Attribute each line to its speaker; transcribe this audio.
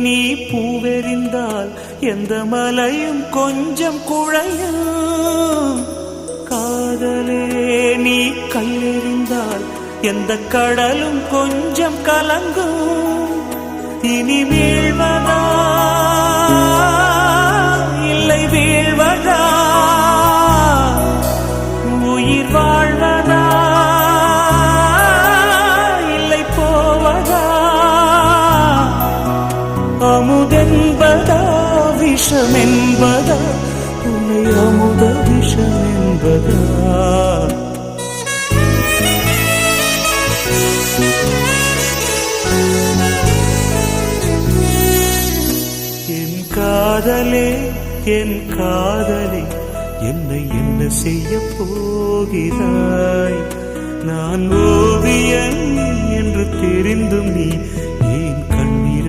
Speaker 1: நீ பூவெறிந்தால் எந்த மலையும் கொஞ்சம் குழையும். காதலே நீ கல்லெறிந்தால் எந்த கடலும் கொஞ்சம் கலங்கும். இனி வீழ்வதா இல்லை வீழ்வதா, உயிர் வாழ்வதா இல்லை போவதா, அமுதென்பதா விஷமென்பதா, உன்னை அமுத விஷமென்பதா. என் காதலே என் காதலே, என்னை என்ன செய்ய போகிறாய்? நான் ஓவியன் என்று தெரிந்தும் நீ